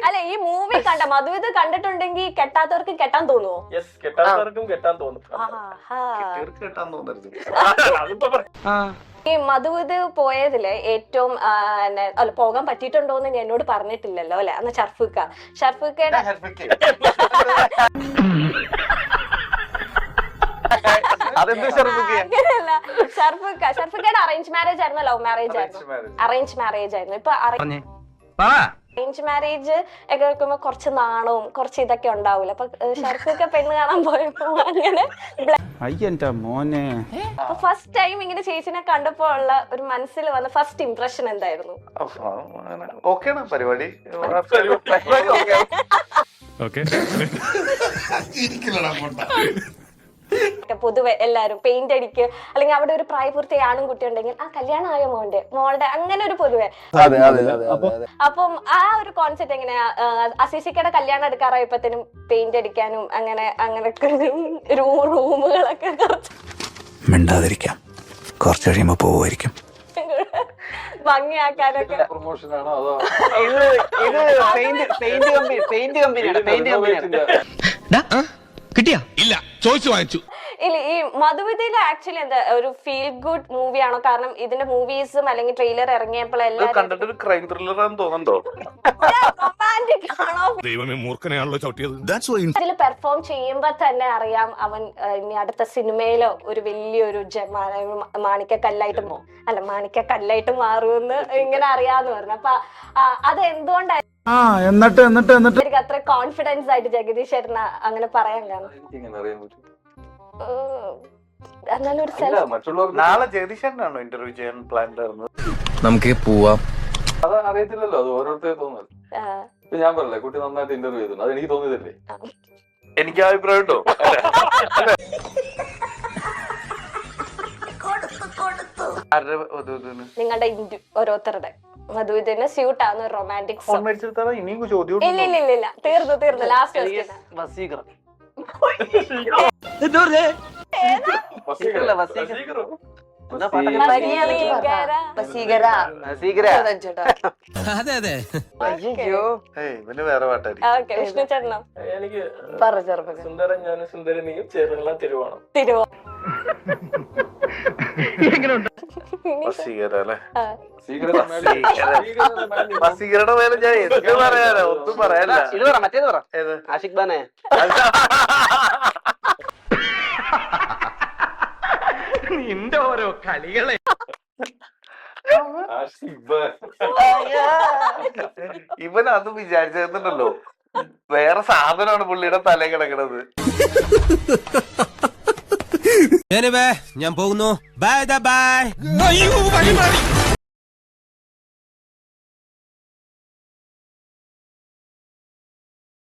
അല്ല ഈ മൂവി കണ്ട മധുവിധ കണ്ടിട്ടുണ്ടെങ്കിൽ കെട്ടാത്തവർക്ക് കെട്ടാൻ തോന്നുവോ? കെട്ടാത്തവർക്കും കെട്ടാൻ തോന്നും. ഈ മധുവിധ പോയതില് ഏറ്റവും അല്ല പോകാൻ പറ്റിയിട്ടുണ്ടോന്ന് എന്നോട് പറഞ്ഞിട്ടില്ലല്ലോ അല്ലെ? അന്ന് ഷർഫുക്കയുടെ അങ്ങനെയല്ല, ഷർഫുക്കയുടെ അറേഞ്ച് മാരേജ് ആയിരുന്നു ലവ് മാരേജ് ആയിരുന്നു? അറേഞ്ച് മാരേജ് ആയിരുന്നു. ഇപ്പൊ അറേഞ്ച് മാരേജ് ഒക്കെ വെക്കുമ്പോ കുറച്ച് നാണവും കുറച്ച് ഇതൊക്കെ ഉണ്ടാവൂല. അപ്പൊ ഷർഫുക്ക പെണ്ണ് കാണാൻ പോയപ്പോ അങ്ങനെ ഫസ്റ്റ് ടൈം ഇങ്ങനെ ചേച്ചിനെ കണ്ടപ്പോ ഉള്ള ഒരു മനസ്സിൽ വന്ന ഫസ്റ്റ് ഇംപ്രഷൻ എന്തായിരുന്നു? പരിപാടി പൊതുവെ എല്ലാരും പെയിന്റ് അടിക്ക് അല്ലെങ്കിൽ അവിടെ ഒരു പ്രായപൂർത്തിയായ ആണും കുട്ടി ഉണ്ടെങ്കിൽ ആ കല്യാണം ആയ മോളുടെ അങ്ങനെ ഒരു പൊതുവെ. അപ്പം ആ ഒരു കോൺസെപ്റ്റ് എങ്ങനെയാ? അസീസിക്കയുടെ കല്യാണം എടുക്കാറായപ്പോഴത്തേനും പെയിന്റ് അടിക്കാനും അങ്ങനെയൊക്കെ റൂമുകളൊക്കെ മിണ്ടാതിരിക്കാം, കുറച്ച് കഴിയുമ്പോ പോവുമായിരിക്കും. ഭംഗിയാക്കാനൊക്കെ കിട്ടിയാ ഇല്ല ചോദിച്ചു വാങ്ങിച്ചു. ഇല്ല ഈ മധുവിധയില് ആക്ച്വലി എന്താ ഒരു ഫീൽ ഗുഡ് മൂവിയാണോ? കാരണം ഇതിന്റെ മൂവീസും അല്ലെങ്കിൽ ട്രെയിലർ ഇറങ്ങിയപ്പോഴെല്ലാം കണ്ടിട്ടൊരു ക്രൈം ത്രില്ലർ ആണെന്ന് തോന്നുന്നുണ്ടോ? റൊമാൻറ്റിക് ആണോ? ദൈവമേ മൂർഖനെയാണല്ലോ ചവിട്ടിയത്. ഇതിൽ പെർഫോം ചെയ്യുമ്പോ തന്നെ അറിയാം അവൻ ഇനി അടുത്ത സിനിമയിലോ ഒരു വലിയൊരു മാണിക്കക്കല്ലായിട്ട് മാണിക്കക്കല്ലായിട്ട് മാറുമെന്ന് ഇങ്ങനെ അറിയാന്ന് പറഞ്ഞു. അപ്പൊ അത് എന്തുകൊണ്ടായിരുന്നു എനിക്ക് അത്ര കോൺഫിഡൻസ് ആയിട്ട് ജഗദീഷ് ചേട്ടന് അങ്ങനെ പറയാൻ കാരണം? നാളെ ജഗദീശനാണോ ഇന്റർവ്യൂ ചെയ്യാൻ പ്ലാൻ ഉണ്ടായിരുന്നത്? നമുക്ക് പോവാം. അത് അറിയത്തില്ലല്ലോ, അത് ഓരോരുത്തരെ തോന്നൽ. ഞാൻ പറയല്ലേ കുട്ടി നന്നായിട്ട് ഇന്റർവ്യൂ ചെയ്തു, അത് എനിക്ക് തോന്നിയതല്ലേ? എനിക്ക് അഭിപ്രായം ഉണ്ടോ? നിങ്ങളുടെ ഓരോരുത്തരുടെ മധുവിധന് സ്യൂട്ട് ആവുന്ന റൊമാൻറ്റിക് സോങ്. ഇനിയും ചോദ്യം ഇല്ല തീർന്നു ലാസ്റ്റ് അതെ അതെ ഇവന് വേറെ പാട്ടായിരിക്കും. വിഷ്ണു ചേട്ടനോ? എനിക്ക് സുന്ദരൻ ഞാനും സുന്ദരൻ നീയും ചേർന്നുള്ള തിരുവോണം. വസീകരുടെ മേലെ ഞാൻ എന്ത് പറയാനോ ഒന്നും പറയാനില്ല. മറ്റേത് പറ ആഷിഖ് ബാനെ. നിന്റെ ഓരോ കളികളെ ഇവൻ അത് വിചാരിച്ചിട്ടുണ്ടല്ലോ വേറെ സാധനമാണ് പുള്ളിയുടെ തല കിടക്കണത്. ഞാൻ പോകുന്നു. Bye bye.